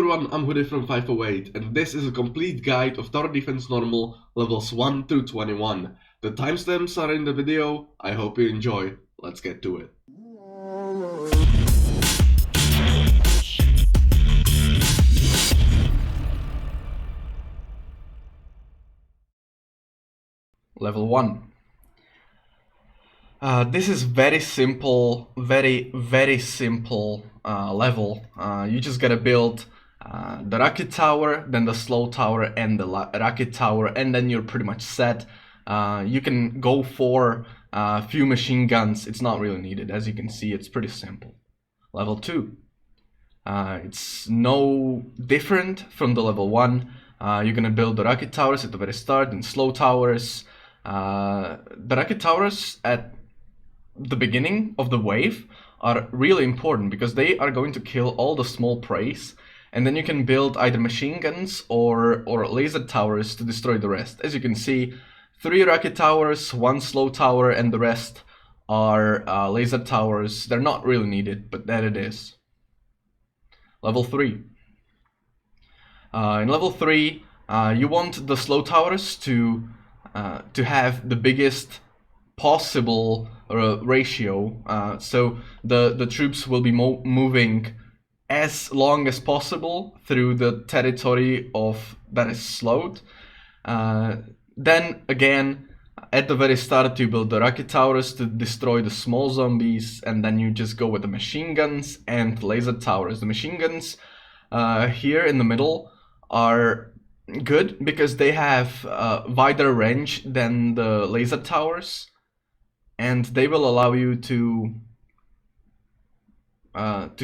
everyone, I'm Hoodie from 508, and this is a complete guide of Tower Defense Normal levels 1 through 21. The timestamps are in the video, I hope you enjoy. Let's get to it. Level 1. This is very simple, very simple level. You just gotta build the rocket tower, then the slow tower and the rocket tower, and then you're pretty much set. You can go for a few machine guns. It's not really needed. As you can see, it's pretty simple. Level 2. It's no different from the level 1. You're gonna build the rocket towers at the very start and slow towers. The rocket towers at the beginning of the wave are really important because they are going to kill all the small preys, and then you can build either machine guns or laser towers to destroy the rest. As you can see, 3 rocket towers, 1 slow tower, and the rest are laser towers. They're not really needed, but there it is. Level 3. In level 3, you want the slow towers to have the biggest possible ratio, so the troops will be moving as long as possible through the territory of that is slowed. Then again, at the very start, you build the rocket towers to destroy the small zombies, and then you just go with the machine guns and laser towers. The machine guns here in the middle are good because they have wider range than the laser towers, and they will allow you to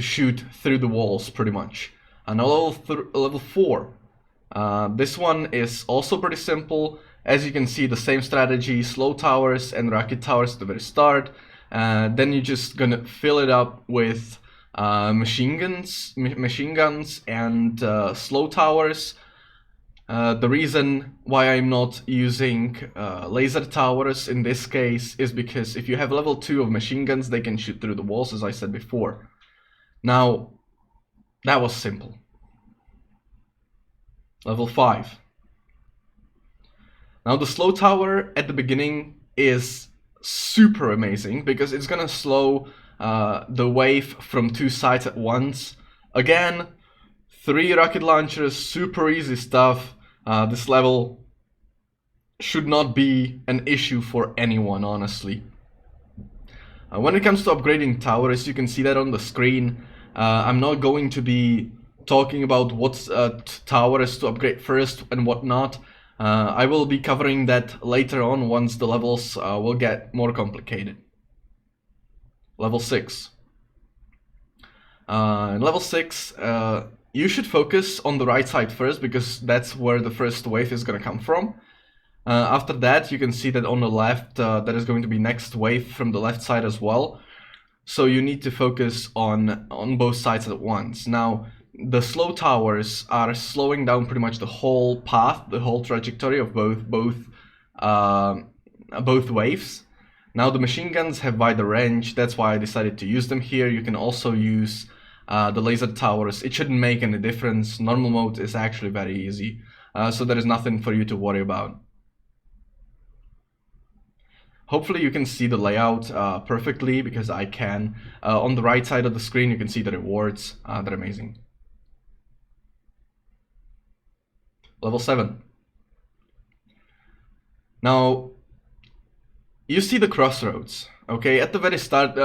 shoot through the walls pretty much. And level 4. This one is also pretty simple. As you can see, the same strategy: slow towers and rocket towers at the very start. Then you're just gonna fill it up with machine guns and slow towers. The reason why I'm not using laser towers in this case is because if you have level 2 of machine guns, they can shoot through the walls, as I said before. Now, that was simple. Level 5. Now the slow tower at the beginning is super amazing because it's gonna slow the wave from 2 sides at once. Again, 3 rocket launchers, super easy stuff. This level should not be an issue for anyone, honestly. When it comes to upgrading towers, you can see that on the screen. I'm not going to be talking about what towers to upgrade first and what not. I will be covering that later on once the levels will get more complicated. Level 6. In level 6, you should focus on the right side first because that's where the first wave is going to come from. After that, you can see that on the left there is going to be next wave from the left side as well. So you need to focus on both sides at once. Now, the slow towers are slowing down pretty much the whole path, the whole trajectory of both waves. Now the machine guns have wider range, that's why I decided to use them here. You can also use the laser towers. It shouldn't make any difference. Normal mode is actually very easy, so there is nothing for you to worry about. Hopefully you can see the layout perfectly because I can. On the right side of the screen you can see the rewards. They're amazing. Level 7. Now, you see the crossroads, okay? At the very start,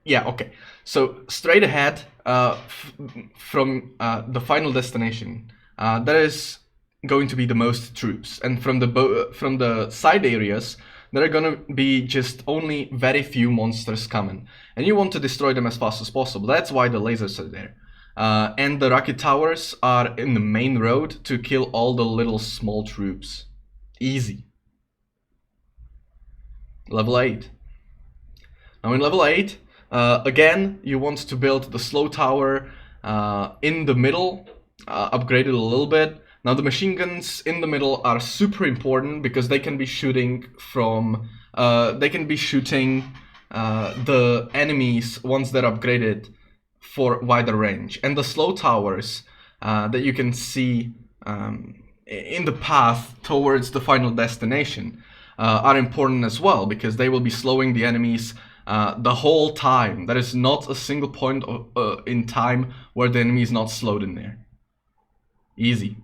yeah, okay. So straight ahead from the final destination, there is going to be the most troops, and from the side areas, there are gonna be just only very few monsters coming, and you want to destroy them as fast as possible. That's why the lasers are there. And the rocket towers are in the main road to kill all the little small troops. Easy. Level 8. Now in level 8, again, you want to build the slow tower in the middle, upgrade it a little bit. Now the machine guns in the middle are super important because they can be shooting from, the enemies once they're upgraded for wider range. And the slow towers that you can see in the path towards the final destination are important as well, because they will be slowing the enemies the whole time. There is not a single point in time where the enemy is not slowed in there. Easy.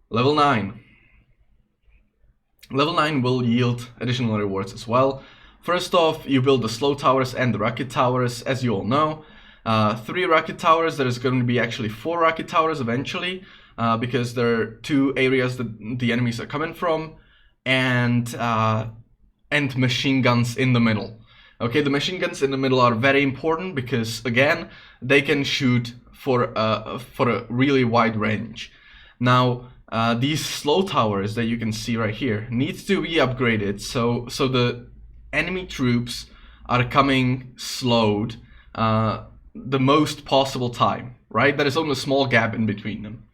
Level 9. Level 9 will yield additional rewards as well. First off, you build the slow towers and the rocket towers, as you all know. 3 rocket towers. There is going to be actually 4 rocket towers eventually, because there are 2 areas that the enemies are coming from, and machine guns in the middle. Okay, the machine guns in the middle are very important because, again, they can shoot for a really wide range. Now, these slow towers that you can see right here need to be upgraded so the enemy troops are coming slowed the most possible time, right? There is only a small gap in between them.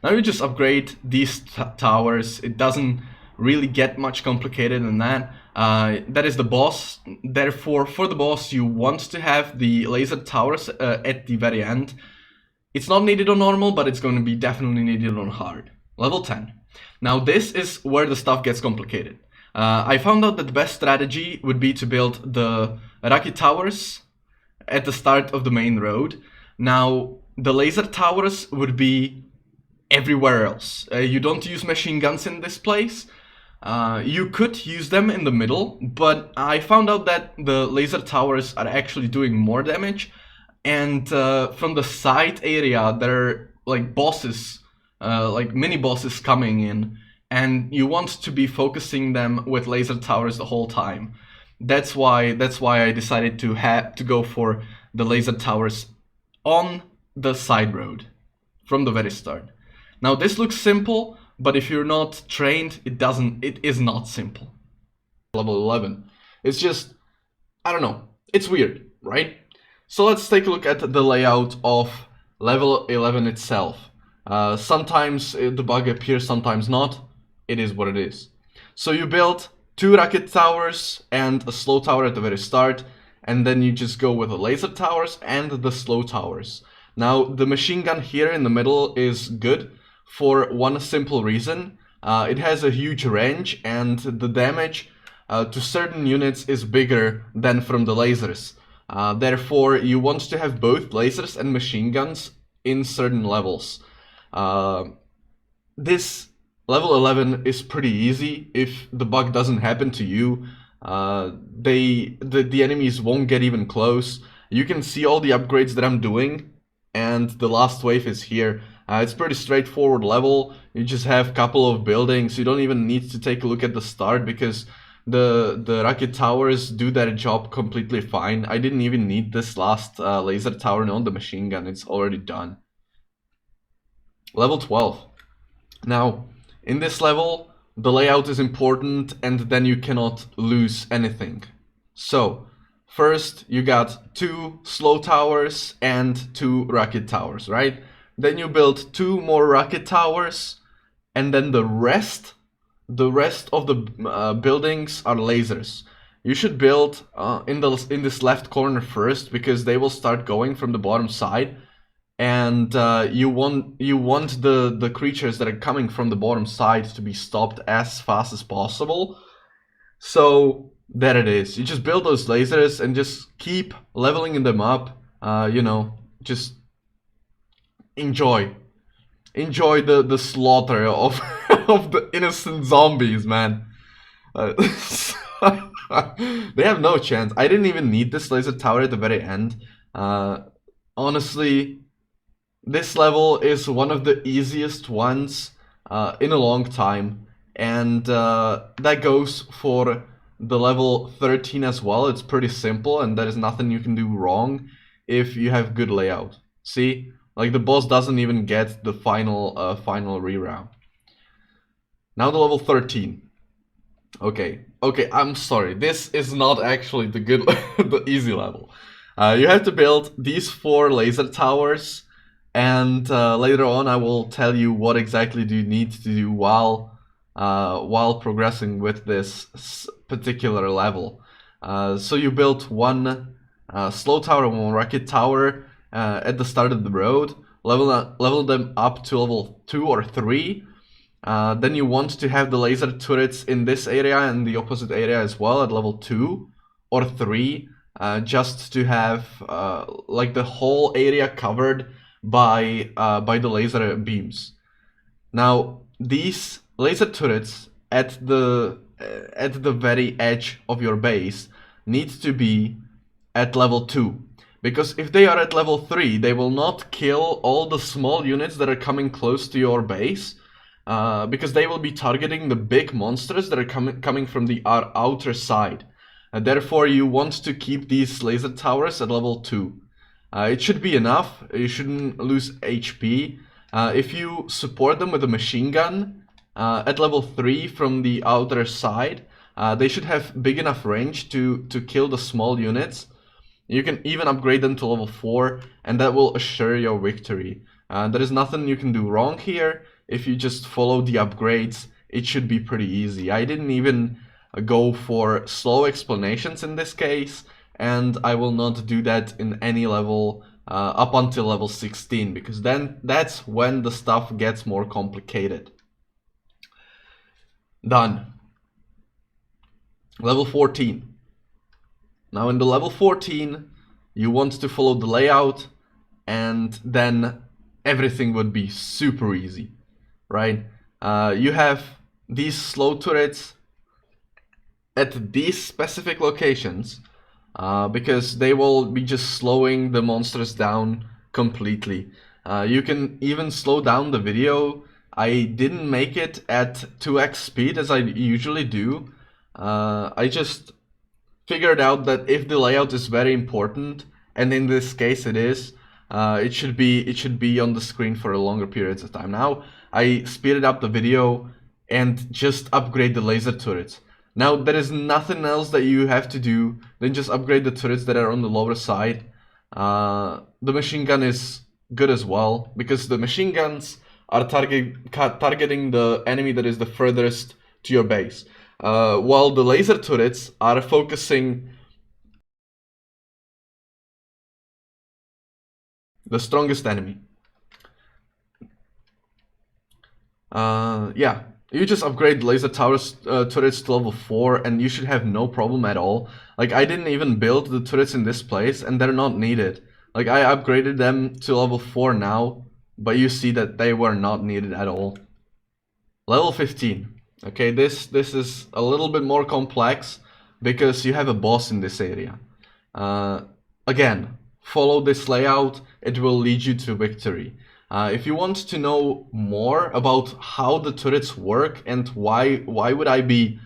Now you just upgrade these towers. It doesn't really get much complicated than that. That is the boss. Therefore, for the boss, you want to have the laser towers at the very end. It's not needed on normal, but it's going to be definitely needed on hard. Level 10. Now this is where the stuff gets complicated. I found out that the best strategy would be to build the rocket towers at the start of the main road. Now the laser towers would be everywhere else. You don't use machine guns in this place. You could use them in the middle, but I found out that the laser towers are actually doing more damage, and from the side area there are like bosses, like mini bosses coming in, and you want to be focusing them with laser towers the whole time. That's why I decided to go for the laser towers on the side road from the very start. Now this looks simple, but if you're not trained, it is not simple. Level 11. It's just, I don't know, it's weird, right? So let's take a look at the layout of level 11 itself. Sometimes the bug appears, sometimes not. It is what it is. So you build 2 rocket towers and a slow tower at the very start, and then you just go with the laser towers and the slow towers. Now the machine gun here in the middle is good for one simple reason. It has a huge range, and the damage to certain units is bigger than from the lasers. Therefore, you want to have both lasers and machine guns in certain levels. This level 11 is pretty easy. If the bug doesn't happen to you, the enemies won't get even close. You can see all the upgrades that I'm doing, and the last wave is here. It's pretty straightforward level. You just have a couple of buildings. You don't even need to take a look at the start, because the rocket towers do their job completely fine. I didn't even need this last laser tower on the machine gun. It's already done. Level 12. Now, in this level, the layout is important, and then you cannot lose anything. So, first you got 2 slow towers and 2 rocket towers, right? Then you build 2 more rocket towers, and then the rest of the buildings are lasers. You should build in this left corner first, because they will start going from the bottom side, and you want the creatures that are coming from the bottom side to be stopped as fast as possible. So there it is. You just build those lasers and just keep leveling them up. You know, just enjoy the slaughter of of the innocent zombies, man. They have no chance. I didn't even need this laser tower at the very end. Honestly, this level is one of the easiest ones in a long time, and that goes for the level 13 as well. It's pretty simple, and there is nothing you can do wrong if you have good layout. See? Like, the boss doesn't even get the final reround. Now the level 13. Okay, I'm sorry. This is not actually the good, the easy level. You have to build these 4 laser towers, and later on I will tell you what exactly do you need to do while progressing with this particular level. So you built 1 slow tower, 1 rocket tower. at the start of the road, level them up to level 2 or 3. Then you want to have the laser turrets in this area and the opposite area as well at level 2 or 3, just to have like the whole area covered by the laser beams. Now these laser turrets at the very edge of your base need to be at level 2, because if they are at level 3, they will not kill all the small units that are coming close to your base, because they will be targeting the big monsters that are coming from the outer side. Therefore, you want to keep these laser towers at level 2. It should be enough. You shouldn't lose HP. If you support them with a machine gun at level 3 from the outer side, they should have big enough range to kill the small units. You can even upgrade them to level 4, and that will assure your victory. There is nothing you can do wrong here. If you just follow the upgrades, it should be pretty easy. I didn't even go for slow explanations in this case, and I will not do that in any level up until level 16, because then that's when the stuff gets more complicated. Done. Level 14. Now in the level 14, you want to follow the layout, and then everything would be super easy, right? You have these slow turrets at these specific locations, because they will be just slowing the monsters down completely. You can even slow down the video. I didn't make it at 2x speed as I usually do. I just figured out that if the layout is very important, and in this case it is, it should be on the screen for a longer periods of time. Now I speeded up the video and just upgrade the laser turrets. Now there is nothing else that you have to do than just upgrade the turrets that are on the lower side. The machine gun is good as well, because the machine guns are targeting the enemy that is the furthest to your base, while the laser turrets are focusing the strongest enemy. Yeah, you just upgrade laser towers turrets to level 4 and you should have no problem at all. Like, I didn't even build the turrets in this place and they're not needed. Like, I upgraded them to level 4 now, but you see that they were not needed at all. Level 15. Okay, this is a little bit more complex because you have a boss in this area. Again, follow this layout, it will lead you to victory. If you want to know more about how the turrets work and why would I be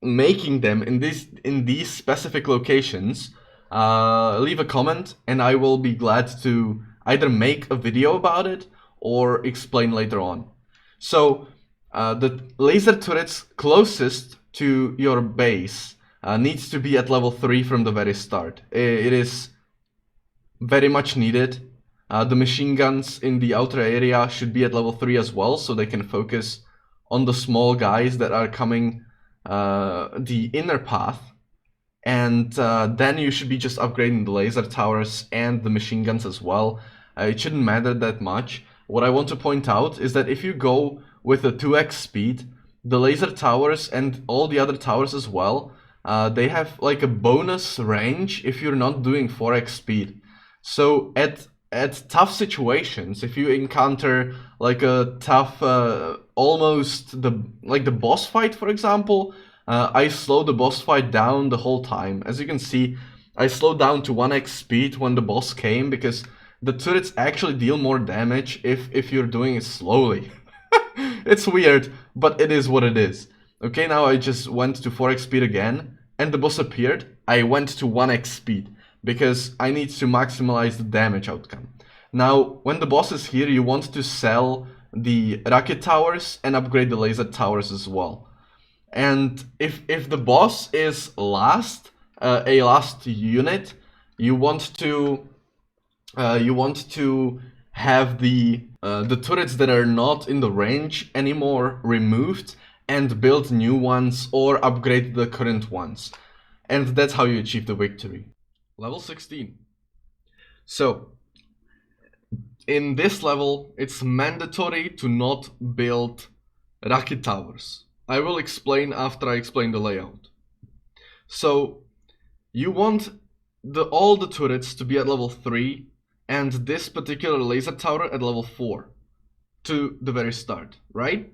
making them in these specific locations, leave a comment and I will be glad to either make a video about it or explain later on. So the laser turrets closest to your base needs to be at level 3 from the very start. It is very much needed. The machine guns in the outer area should be at level 3 as well, so they can focus on the small guys that are coming the inner path. And then you should be just upgrading the laser towers and the machine guns as well. It shouldn't matter that much. What I want to point out is that if you go with a 2x speed, the laser towers and all the other towers as well, they have like a bonus range if you're not doing 4x speed. So at tough situations, if you encounter like a tough, almost the boss fight, for example, I slowed the boss fight down the whole time. As you can see, I slowed down to 1x speed when the boss came, because the turrets actually deal more damage if you're doing it slowly. It's weird, but it is what it is. Okay, now I just went to 4x speed again, and the boss appeared. I went to 1x speed, because I need to maximize the damage outcome. Now, when the boss is here, you want to sell the rocket towers and upgrade the laser towers as well. And if the boss is last, a last unit, you want to have the turrets that are not in the range anymore removed and build new ones or upgrade the current ones. And that's how you achieve the victory. Level 16. So in this level, it's mandatory to not build rocket towers. I will explain after I explain the layout. So you want all the turrets to be at level 3 and this particular laser tower at level 4 to the very start, right?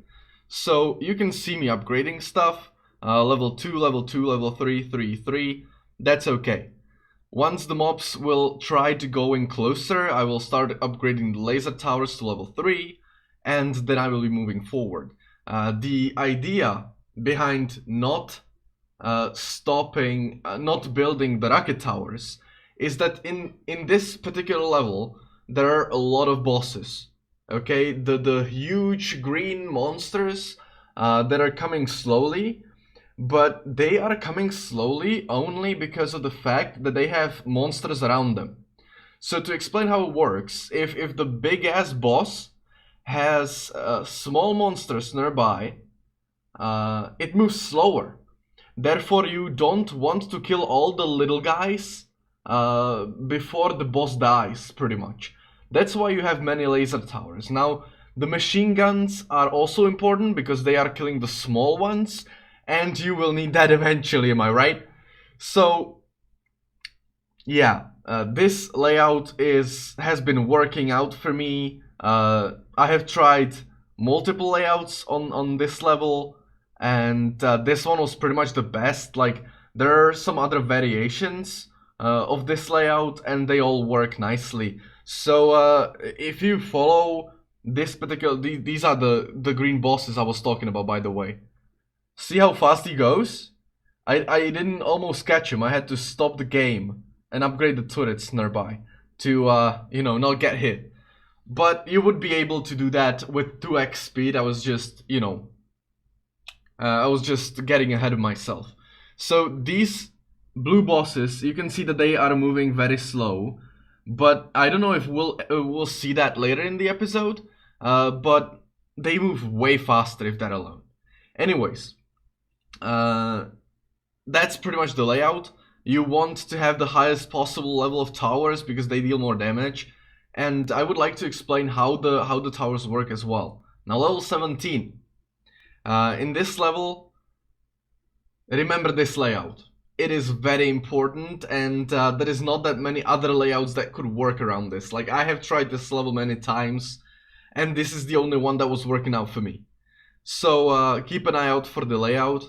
So you can see me upgrading stuff, level 2, level 2, level 3, 3, 3, that's okay. Once the mobs will try to go in closer, I will start upgrading the laser towers to level 3, and then I will be moving forward. The idea behind not not building the rocket towers is that in this particular level, there are a lot of bosses. Okay, the huge green monsters that are coming slowly, but they are coming slowly only because of the fact that they have monsters around them. So to explain how it works, if the big ass boss has small monsters nearby, it moves slower. Therefore, you don't want to kill all the little guys before the boss dies, pretty much. That's why you have many laser towers. Now, the machine guns are also important because they are killing the small ones, and you will need that eventually, am I right? So, yeah, this layout has been working out for me. I have tried multiple layouts on this level, and this one was pretty much the best. Like, there are some other variations of this layout, and they all work nicely. So if you follow this particular, these are the green bosses I was talking about, by the way. See how fast he goes? I didn't almost catch him. I had to stop the game and upgrade the turrets nearby to not get hit. But you would be able to do that with 2x speed. I was just getting ahead of myself. So these blue bosses, you can see that they are moving very slow, but I don't know if we'll see that later in the episode. But they move way faster if they're alone. Anyways, that's pretty much the layout. You want to have the highest possible level of towers because they deal more damage, and I would like to explain how the towers work as well. Now, level 17. In this level, remember this layout. It is very important, and there is not that many other layouts that could work around this. Like, I have tried this level many times, and this is the only one that was working out for me. So keep an eye out for the layout.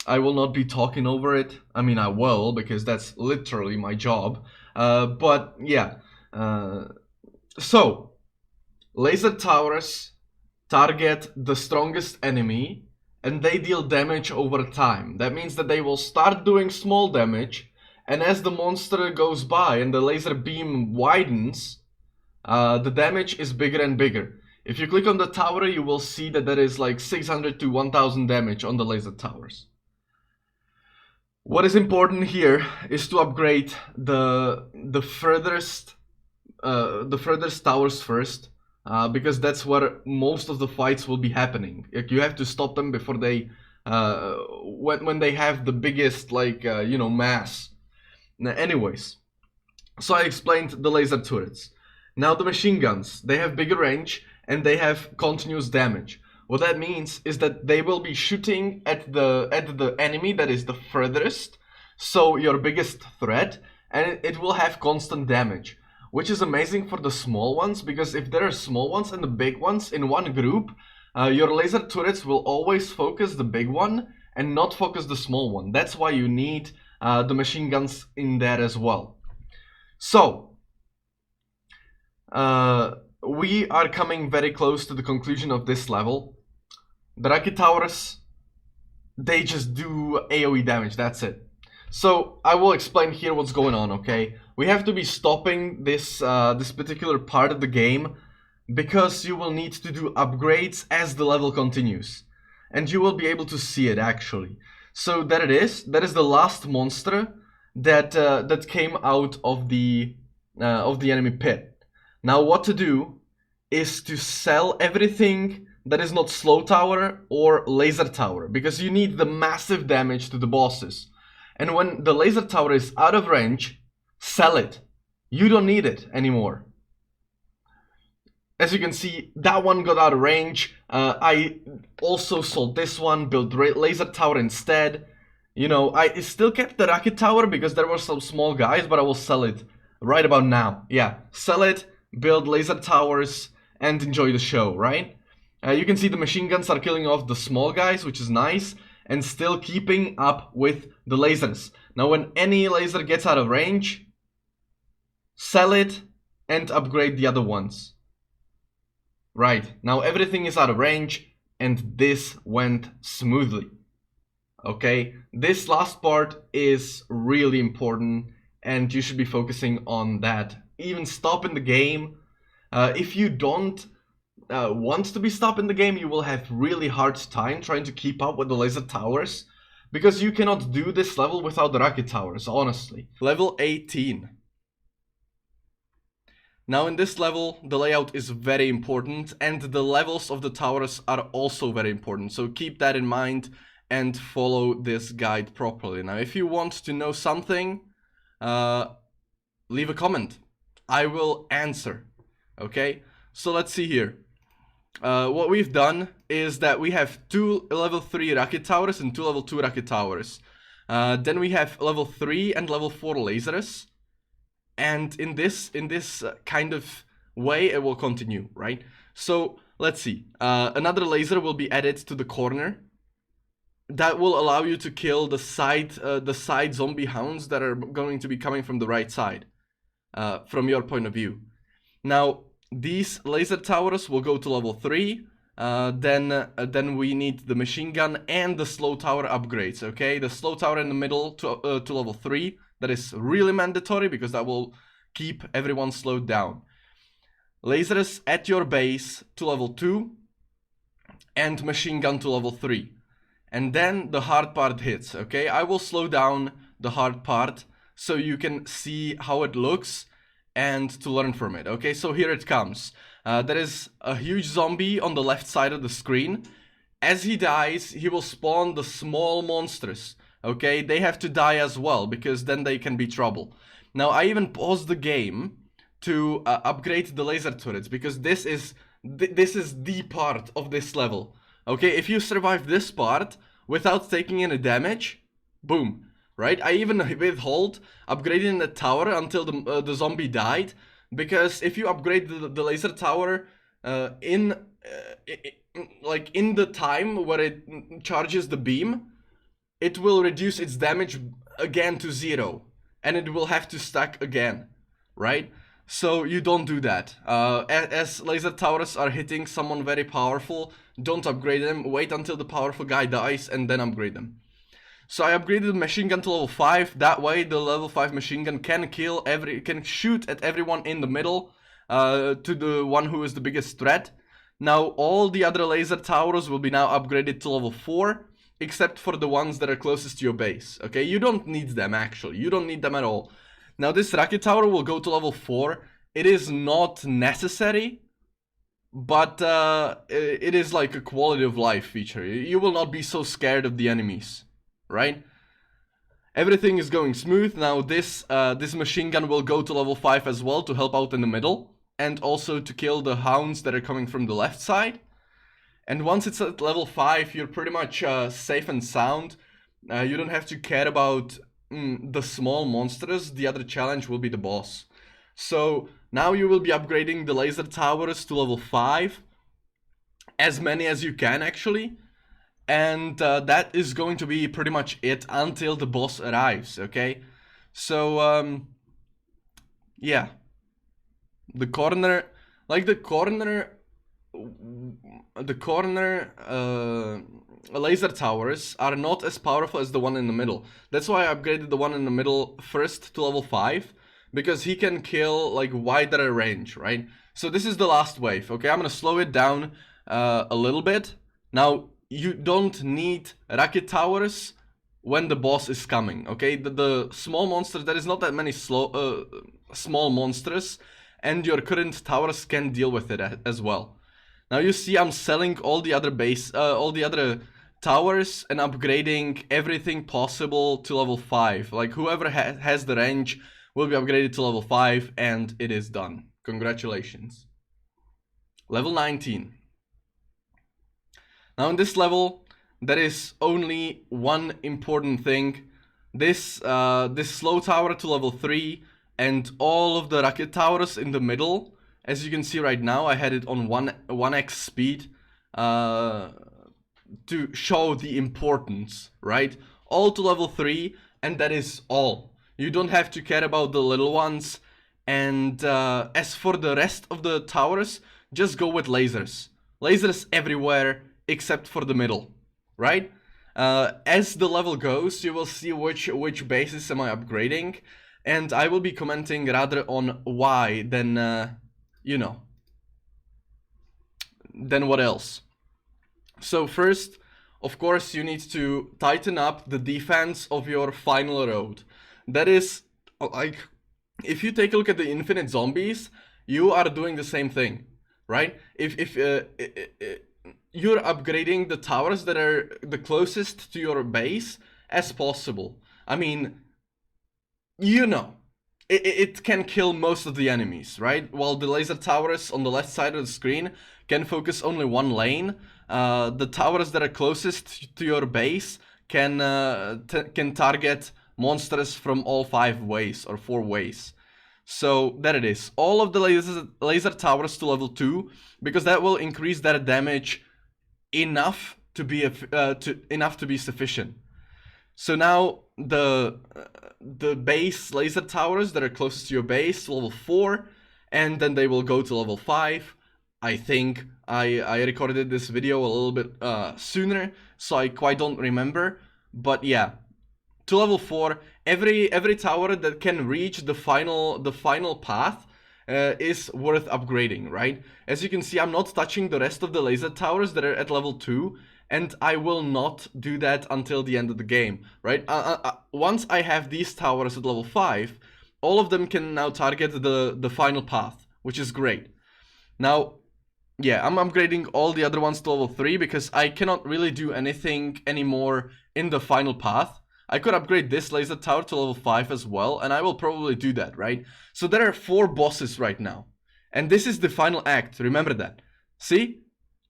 I will not be talking over it. I mean, I will, because that's literally my job. But yeah. So, laser towers target the strongest enemy, and they deal damage over time. That means that they will start doing small damage, and as the monster goes by and the laser beam widens, the damage is bigger and bigger. If you click on the tower, you will see that there is like 600 to 1000 damage on the laser towers. What is important here is to upgrade the furthest towers first, because that's where most of the fights will be happening. Like, you have to stop them before they when they have the biggest mass. Anyways, so I explained the laser turrets. Now the machine guns, they have bigger range and they have continuous damage. What that means is that they will be shooting at the enemy that is the furthest, so your biggest threat, and it will have constant damage, which is amazing for the small ones, because if there are small ones and the big ones in one group, your laser turrets will always focus the big one and not focus the small one. That's why you need the machine guns in there as well. So we are coming very close to the conclusion of this level. The rocket towers, they just do AoE damage, that's it. So I will explain here what's going on, okay? We have to be stopping this particular part of the game because you will need to do upgrades as the level continues. And you will be able to see it actually. So there it is. That is the last monster that came out of the enemy pit. Now what to do is to sell everything that is not slow tower or laser tower, because you need the massive damage to the bosses. And when the laser tower is out of range, sell it. You don't need it anymore. As you can see, that one got out of range. I also sold this one, built laser tower instead. You know, I still kept the rocket tower because there were some small guys, but I will sell it right about now. Yeah, sell it, build laser towers, and enjoy the show, right? You can see the machine guns are killing off the small guys, which is nice, and still keeping up with the lasers. Now, when any laser gets out of range, sell it and upgrade the other ones. Right, now everything is out of range, and this went smoothly. Okay, this last part is really important, and you should be focusing on that. Even stopping the game, if you don't want to be stopping the game, you will have really hard time trying to keep up with the laser towers, because you cannot do this level without the rocket towers, honestly. Level 18. Now in this level, the layout is very important, and the levels of the towers are also very important, so keep that in mind and follow this guide properly. Now if you want to know something, leave a comment. I will answer, okay? So let's see here. What we've done is that we have 2 level 3 rocket towers and 2 level 2 rocket towers. Then we have level 3 and level 4 lasers. And in this kind of way, it will continue, right? So let's see. Another laser will be added to the corner. That will allow you to kill the side zombie hounds that are going to be coming from the right side, from your point of view. Now these laser towers will go to level 3. Then we need the machine gun and the slow tower upgrades. Okay, the slow tower in the middle to level 3. That is really mandatory because that will keep everyone slowed down. Lasers at your base to level 2 and machine gun to level 3. And then the hard part hits, okay? I will slow down the hard part so you can see how it looks and to learn from it, okay? So here it comes. There is a huge zombie on the left side of the screen. As he dies, he will spawn the small monsters. Okay, they have to die as well, because then they can be trouble. Now, I even paused the game to upgrade the laser turrets, because this is the part of this level. Okay, if you survive this part without taking any damage, boom, right? I even withhold upgrading the tower until the zombie died, because if you upgrade the laser tower in the time where it charges the beam, it will reduce its damage again to 0, and it will have to stack again, right? So you don't do that. As laser towers are hitting someone very powerful, don't upgrade them. Wait until the powerful guy dies and then upgrade them. So I upgraded the machine gun to level 5. That way the level 5 machine gun can shoot at everyone in the middle, to the one who is the biggest threat. Now all the other laser towers will be now upgraded to level 4. Except for the ones that are closest to your base, okay? You don't need them, actually. You don't need them at all. Now, this rocket tower will go to level 4. It is not necessary, but it is like a quality of life feature. You will not be so scared of the enemies, right? Everything is going smooth. Now, this machine gun will go to level 5 as well to help out in the middle, and also to kill the hounds that are coming from the left side. And once it's at level 5, you're pretty much safe and sound. You don't have to care about the small monsters. The other challenge will be the boss. So now you will be upgrading the laser towers to level 5. As many as you can, actually. And that is going to be pretty much it until the boss arrives, okay? So, yeah. The corner laser towers are not as powerful as the one in the middle. That's why I upgraded the one in the middle first to level 5, because he can kill like wider range, right? So this is the last wave, okay? I'm gonna slow it down a little bit. Now, you don't need rocket towers when the boss is coming, okay? The small monsters, there is not that many small monsters, and your current towers can deal with it as well. Now you see I'm selling all the other towers and upgrading everything possible to level 5. Like whoever has the range will be upgraded to level 5, and it is done. Congratulations. Level 19. Now in this level, there is only one important thing. This slow tower to level 3 and all of the rocket towers in the middle. As you can see right now, I had it on 1x speed to show the importance, right? All to level 3, and that is all. You don't have to care about the little ones. And as for the rest of the towers, just go with lasers. Lasers everywhere except for the middle, right? As the level goes, you will see which bases am I upgrading, and I will be commenting rather on why than then what else. So first, of course, you need to tighten up the defense of your final road. That is, like, if you take a look at the infinite zombies, you are doing the same thing, right? If you're upgrading the towers that are the closest to your base as possible. I mean, it can kill most of the enemies, right? While the laser towers on the left side of the screen can focus only one lane, the towers that are closest to your base can target monsters from all 5 ways or 4 ways. So there it is. All of the laser towers to level 2, because that will increase their damage enough to be sufficient. So now the base laser towers that are closest to your base, level 4, and then they will go to level 5. I think I recorded this video a little bit sooner, so I quite don't remember. But yeah, to level 4, every tower that can reach the final path is worth upgrading, right? As you can see, I'm not touching the rest of the laser towers that are at level 2, and I will not do that until the end of the game, right? Once I have these towers at level 5, all of them can now target the final path, which is great. Now, yeah, I'm upgrading all the other ones to level 3 because I cannot really do anything anymore in the final path. I could upgrade this laser tower to level 5 as well, and I will probably do that, right? So there are 4 bosses right now, and this is the final act, remember that. See?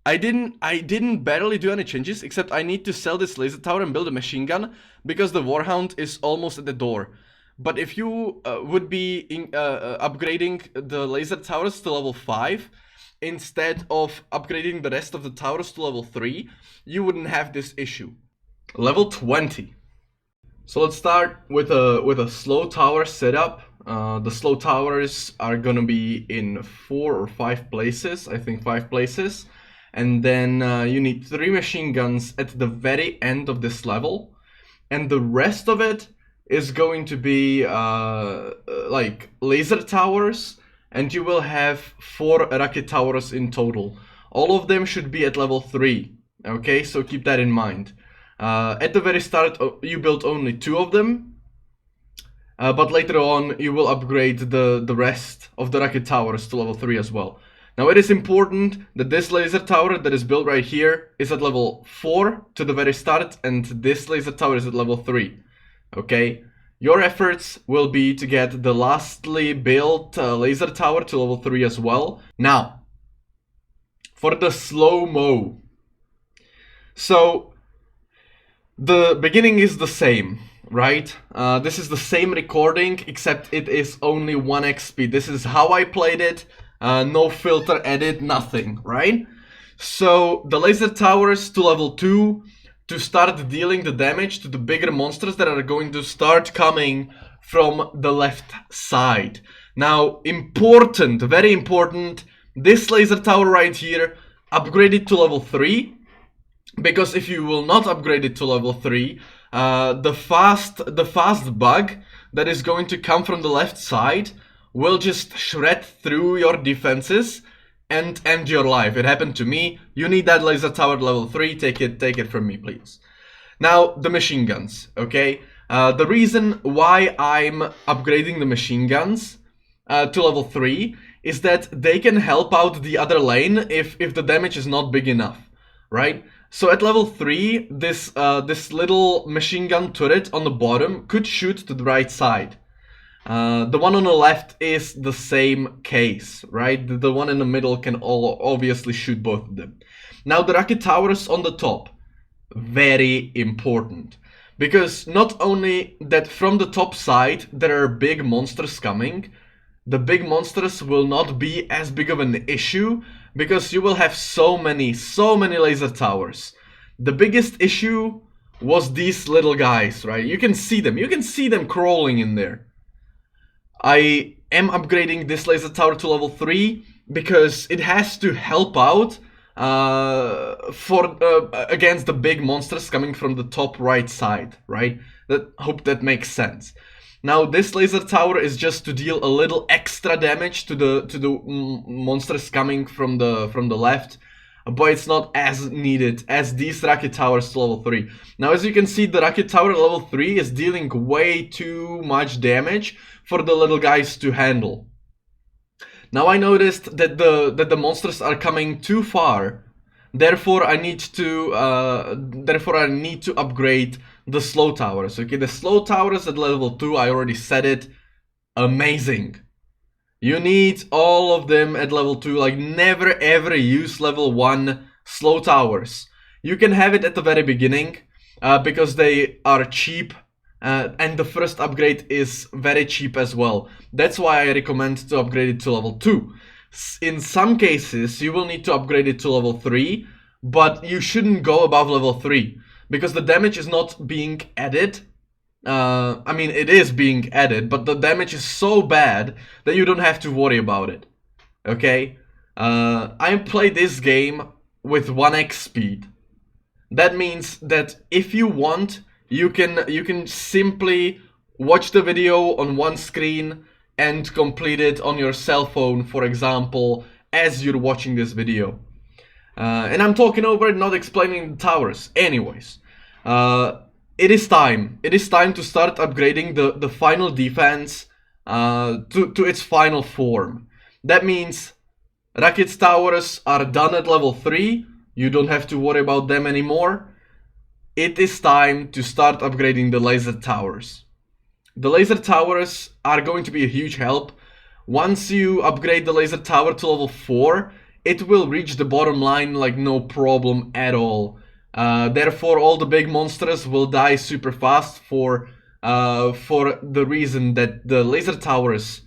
I didn't barely do any changes, except I need to sell this laser tower and build a machine gun, because the Warhound is almost at the door. But if you would be upgrading the laser towers to level 5, instead of upgrading the rest of the towers to level 3, you wouldn't have this issue. Level 20. So let's start with a slow tower setup. The slow towers are gonna be in 4 or 5 places, I think 5 places. And then you need 3 machine guns at the very end of this level. And the rest of it is going to be like laser towers, and you will have 4 rocket towers in total. All of them should be at level 3, okay? So keep that in mind. At the very start, you build only 2 of them, but later on you will upgrade the rest of the rocket towers to level 3 as well. Now it is important that this laser tower that is built right here is at level 4 to the very start, and this laser tower is at level 3, okay? Your efforts will be to get the lastly built laser tower to level 3 as well. Now, for the slow-mo. So, the beginning is the same, right? This is the same recording, except it is only 1x speed. This is how I played it. No filter edit, nothing, right? So, the laser towers to level 2 to start dealing the damage to the bigger monsters that are going to start coming from the left side. Now, important, very important, this laser tower right here, upgrade it to level 3, because if you will not upgrade it to level 3, the fast bug that is going to come from the left side will just shred through your defenses and end your life. It happened to me. You need that laser tower level 3. Take it from me, please. Now, the machine guns, okay? The reason why I'm upgrading the machine guns to level 3 is that they can help out the other lane if the damage is not big enough, right? So at level 3, this little machine gun turret on the bottom could shoot to the right side. The one on the left is the same case, right? The one in the middle can obviously shoot both of them. Now the rocket towers on the top, very important. Because not only that from the top side there are big monsters coming, the big monsters will not be as big of an issue because you will have so many laser towers. The biggest issue was these little guys, right? You can see them crawling in there. I am upgrading this laser tower to level 3 because it has to help out against the big monsters coming from the top right side, right? Hope that makes sense. Now this laser tower is just to deal a little extra damage to the monsters coming from the left, but it's not as needed as these rocket towers to level 3. Now as you can see, the rocket tower at level 3 is dealing way too much damage for the little guys to handle. Now I noticed that the monsters are coming too far. Therefore I need to upgrade the slow towers. Okay, the slow towers at level 2, I already said it. Amazing. You need all of them at level 2. Like, never ever use level 1 slow towers. You can have it at the very beginning because they are cheap. And the first upgrade is very cheap as well. That's why I recommend to upgrade it to level 2. In some cases, you will need to upgrade it to level 3, but you shouldn't go above level 3, because the damage is not being added. I mean, it is being added, but the damage is so bad that you don't have to worry about it. Okay? I play this game with 1x speed. That means that if you want, you can simply watch the video on one screen and complete it on your cell phone, for example, as you're watching this video. And I'm talking over it, not explaining the towers. Anyways, it is time. It is time to start upgrading the final defense to its final form. That means rocket towers are done at level 3. You don't have to worry about them anymore. It is time to start upgrading the laser towers. The laser towers are going to be a huge help. Once you upgrade the laser tower to level 4, it will reach the bottom line like no problem at all. Therefore, all the big monsters will die super fast for the reason that the laser towers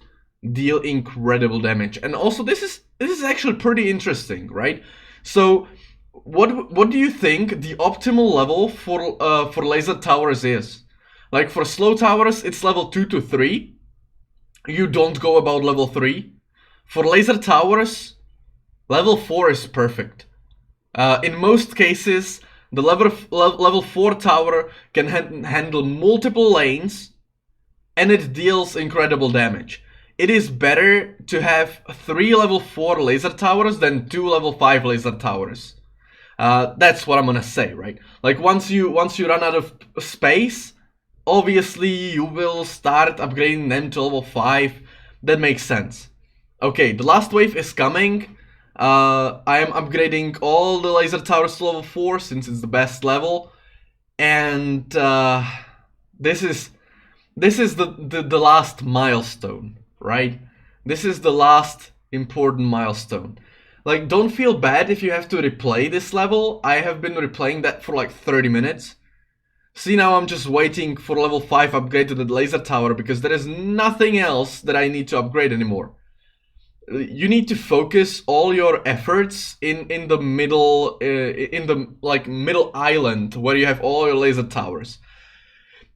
deal incredible damage. And also, this is actually pretty interesting, right? So, what do you think the optimal level for laser towers is? Like for slow towers, it's level 2 to 3. You don't go about level 3. For laser towers, level 4 is perfect. In most cases, the level 4 tower can handle multiple lanes, and it deals incredible damage. It is better to have 3 level 4 laser towers than 2 level 5 laser towers. That's what I'm gonna say, right? Like once you run out of space, obviously you will start upgrading them to level 5. That makes sense. Okay, the last wave is coming. I am upgrading all the laser towers to level 4 since it's the best level. And this is the last milestone, right? This is the last important milestone. Like, don't feel bad if you have to replay this level. I have been replaying that for like 30 minutes. See, now I'm just waiting for level 5 upgrade to the laser tower because there is nothing else that I need to upgrade anymore. You need to focus all your efforts in the middle, middle island where you have all your laser towers.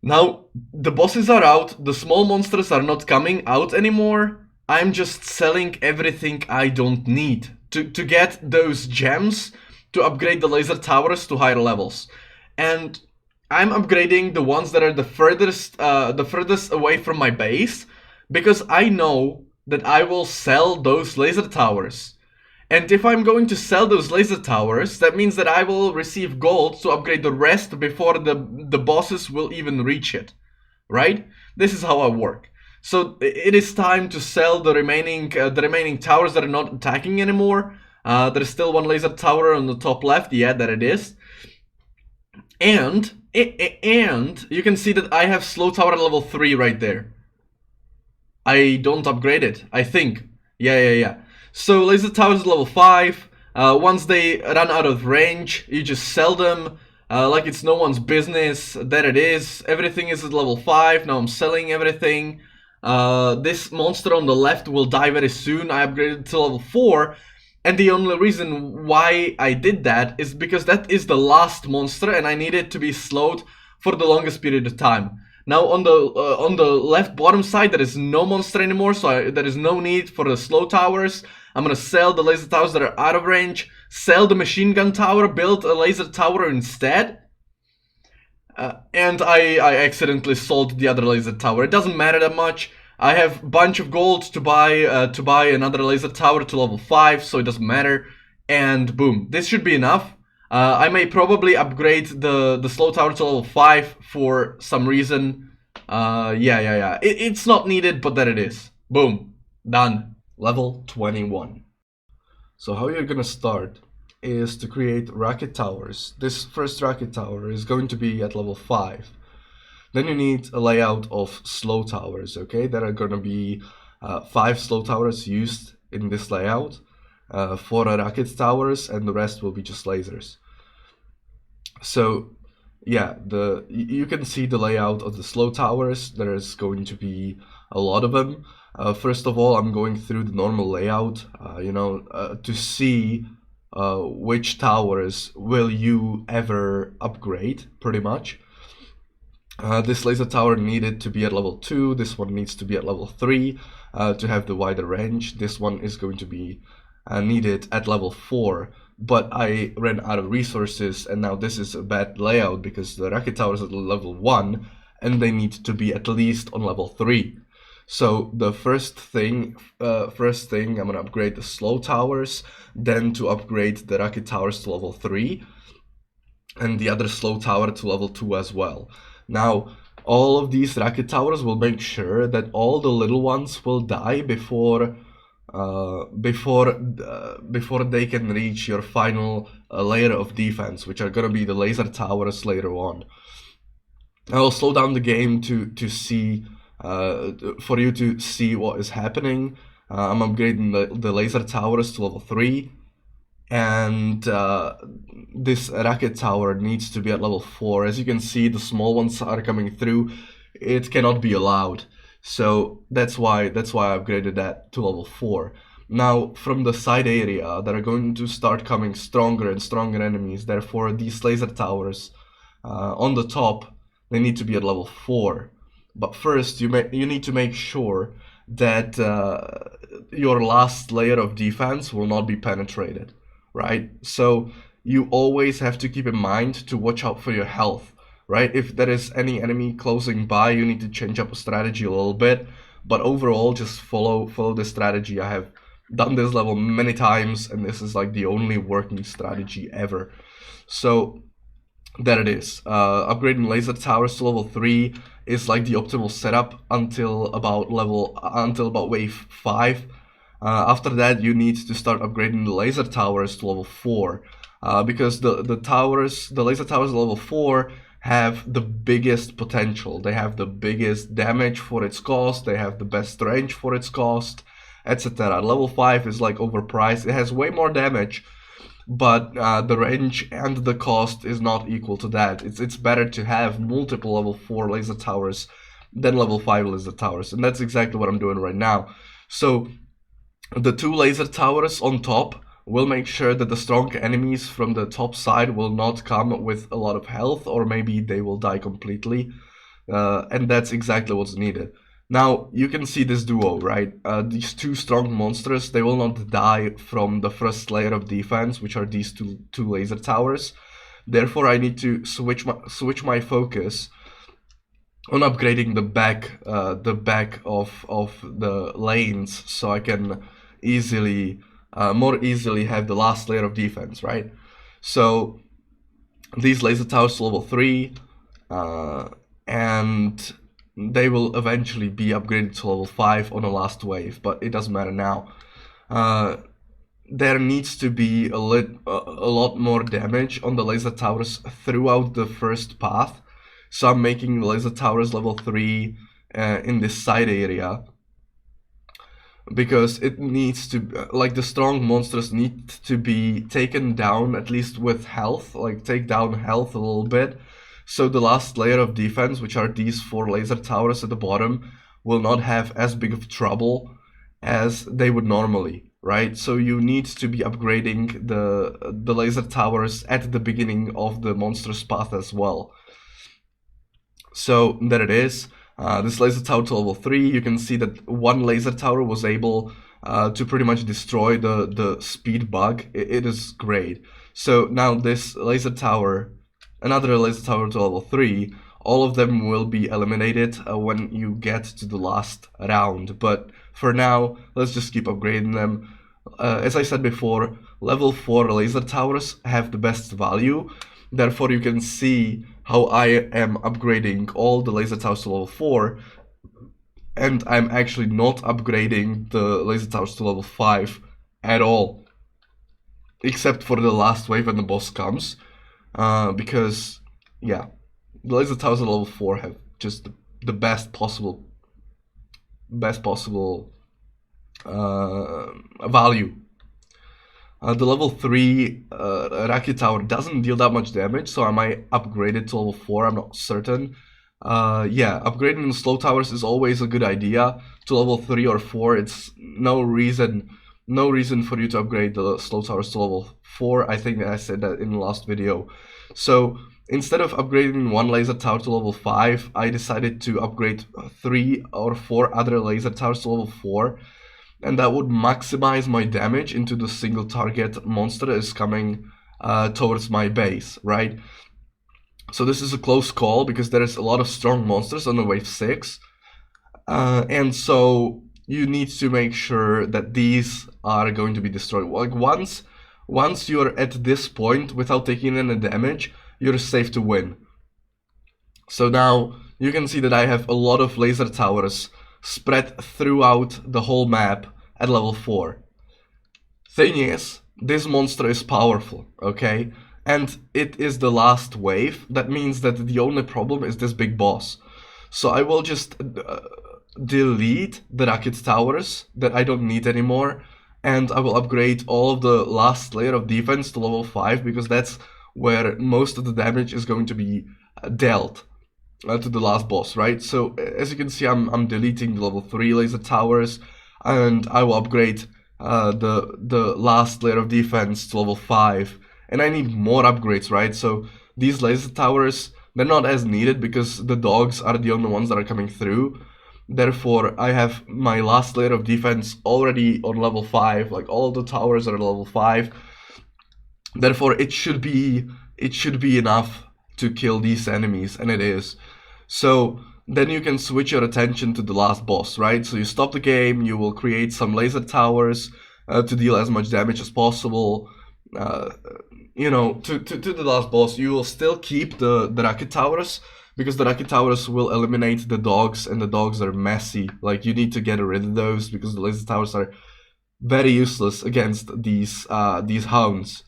Now, the bosses are out, the small monsters are not coming out anymore. I'm just selling everything I don't need to get those gems to upgrade the laser towers to higher levels. And I'm upgrading the ones that are the furthest away from my base, because I know that I will sell those laser towers. And if I'm going to sell those laser towers, that means that I will receive gold to upgrade the rest before the bosses will even reach it, right? This is how I work. So it is time to sell the remaining towers that are not attacking anymore. There's still one laser tower on the top left. Yeah, there it is. And you can see that I have slow tower level 3 right there. I don't upgrade it, I think. Yeah. So laser towers level 5. Once they run out of range, you just sell them like it's no one's business. There it is. Everything is at level 5. Now I'm selling everything. This monster on the left will die very soon. I upgraded to level 4. And the only reason why I did that is because that is the last monster and I need it to be slowed for the longest period of time. Now on the left bottom side there is no monster anymore, so there is no need for the slow towers. I'm gonna sell the laser towers that are out of range, sell the machine gun tower, build a laser tower instead. And I accidentally sold the other laser tower. It doesn't matter that much. I have a bunch of gold to buy another laser tower to level 5, so it doesn't matter. And boom, this should be enough. I may probably upgrade the slow tower to level 5 for some reason. Yeah. It's not needed, but there it is. Boom, done. Level 21. So how you're gonna start is to create rocket towers. This first rocket tower is going to be at level 5. Then you need a layout of slow towers, okay? There are gonna be 5 slow towers used in this layout, 4 rocket towers, and the rest will be just lasers. So yeah, you can see the layout of the slow towers. There's going to be a lot of them. First of all, I'm going through the normal layout, to see which towers will you ever upgrade, pretty much. This laser tower needed to be at level 2, this one needs to be at level 3 to have the wider range. This one is going to be needed at level 4, but I ran out of resources and now this is a bad layout because the rocket tower is at level 1 and they need to be at least on level 3. So the first thing I'm gonna upgrade the slow towers, then to upgrade the rocket towers to level 3 and the other slow tower to level 2 as well. Now, all of these rocket towers will make sure that all the little ones will die before they can reach your final layer of defense, which are gonna be the laser towers later on. I will slow down the game to see, for you to see what is happening. I'm upgrading the laser towers to level 3. And this rocket tower needs to be at level 4. As you can see, the small ones are coming through. It cannot be allowed. So that's why I upgraded that to level 4. Now, from the side area, there are going to start coming stronger and stronger enemies. Therefore, these laser towers on the top, they need to be at level 4. But first, you need to make sure that your last layer of defense will not be penetrated. Right? So you always have to keep in mind to watch out for your health, right? If there is any enemy closing by, you need to change up a strategy a little bit, but overall just follow the strategy. I have done this level many times and this is like the only working strategy ever. So there it is. Upgrading laser towers to level 3 is like the optimal setup until about wave 5. After that, you need to start upgrading the laser towers to level 4, because the laser towers at level 4 have the biggest potential. They have the biggest damage for its cost, they have the best range for its cost, etc. Level 5 is like overpriced. It has way more damage, but the range and the cost is not equal to that. It's better to have multiple level 4 laser towers than level 5 laser towers, and that's exactly what I'm doing right now. So the 2 laser towers on top will make sure that the strong enemies from the top side will not come with a lot of health, or maybe they will die completely, and that's exactly what's needed. Now, you can see this duo, right? These 2 strong monsters, they will not die from the first layer of defense, which are these two laser towers. Therefore, I need to switch my focus on upgrading the back of the lanes, so I can more easily have the last layer of defense, right? So these laser towers to level 3, and they will eventually be upgraded to level 5 on the last wave, but it doesn't matter now. There needs to be a lot more damage on the laser towers throughout the first path. So I'm making the laser towers level 3 in this side area. because it needs to, like, the strong monsters need to be taken down at least with health, like take down health a little bit, so the last layer of defense, which are these 4 laser towers at the bottom, will not have as big of trouble as they would normally, right? So you need to be upgrading the laser towers at the beginning of the monster's path as well. So there it is. This laser tower to level 3, you can see that one laser tower was able to pretty much destroy the speed bug. It is great. So now this laser tower, another laser tower to level 3, all of them will be eliminated when you get to the last round. But for now, let's just keep upgrading them. As I said before, level 4 laser towers have the best value. Therefore, you can see how I am upgrading all the laser towers to level 4, and I'm actually not upgrading the laser towers to level 5 at all, except for the last wave when the boss comes, because, yeah, the laser towers at level 4 have just the best possible value. The level 3 Rocket Tower doesn't deal that much damage, so I might upgrade it to level 4, I'm not certain. Yeah, upgrading the slow towers is always a good idea. To level 3 or 4, it's no reason for you to upgrade the slow towers to level 4. I think I said that in the last video. So instead of upgrading one laser tower to level 5, I decided to upgrade 3 or 4 other laser towers to level 4. And that would maximize my damage into the single target monster that is coming towards my base, right? So this is a close call because there is a lot of strong monsters on the wave 6. And so you need to make sure that these are going to be destroyed. Like once you're at this point without taking any damage, you're safe to win. So now you can see that I have a lot of laser towers spread throughout the whole map at level 4. Thing is, this monster is powerful, okay? And it is the last wave. That means that the only problem is this big boss. So I will just delete the rocket towers that I don't need anymore, and I will upgrade all of the last layer of defense to level 5, because that's where most of the damage is going to be dealt. To the last boss, right? So as you can see, I'm deleting the level 3 laser towers, and I will upgrade the last layer of defense to level 5. And I need more upgrades, right? So these laser towers, they're not as needed because the dogs are the only ones that are coming through. Therefore, I have my last layer of defense already on level 5. Like all of the towers are at level 5. Therefore, it should be enough to kill these enemies, and it is. So then you can switch your attention to the last boss, right? So you stop the game, you will create some laser towers to deal as much damage as possible. You know, to the last boss, you will still keep the rocket towers, because the rocket towers will eliminate the dogs, and the dogs are messy. Like, you need to get rid of those because the laser towers are very useless against these hounds.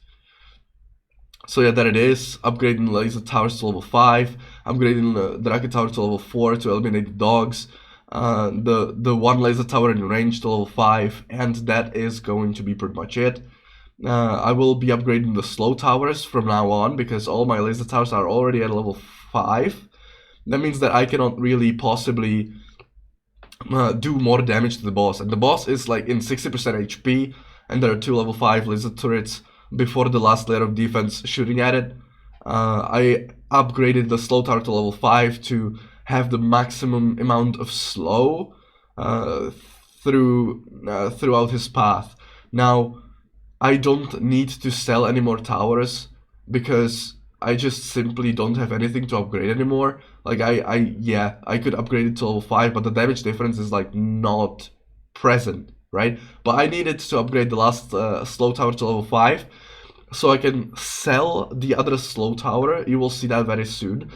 So yeah, there it is. Upgrading the laser towers to level 5, upgrading the rocket tower to level 4 to eliminate the dogs, the one laser tower in range to level 5, and that is going to be pretty much it. I will be upgrading the slow towers from now on, because all my laser towers are already at level 5. That means that I cannot really possibly do more damage to the boss, and the boss is like in 60% HP, and there are 2 level 5 laser turrets before the last layer of defense shooting at it. I upgraded the slow tower to level 5 to have the maximum amount of slow throughout his path. Now, I don't need to sell any more towers because I just simply don't have anything to upgrade anymore. Like I could upgrade it to level 5, but the damage difference is like not present, right? But I needed to upgrade the last slow tower to level 5 so I can sell the other slow tower. You will see that very soon.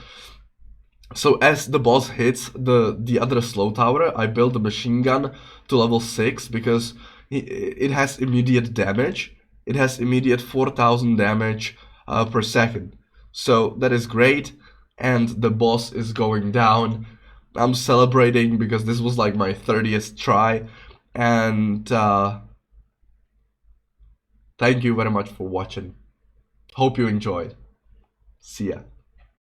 So as the boss hits the other slow tower, I build a machine gun to level 6 because it has immediate damage. It has immediate 4,000 damage per second. So that is great, and the boss is going down. I'm celebrating because this was like my 30th try, And thank you very much for watching. Hope you enjoyed. See ya.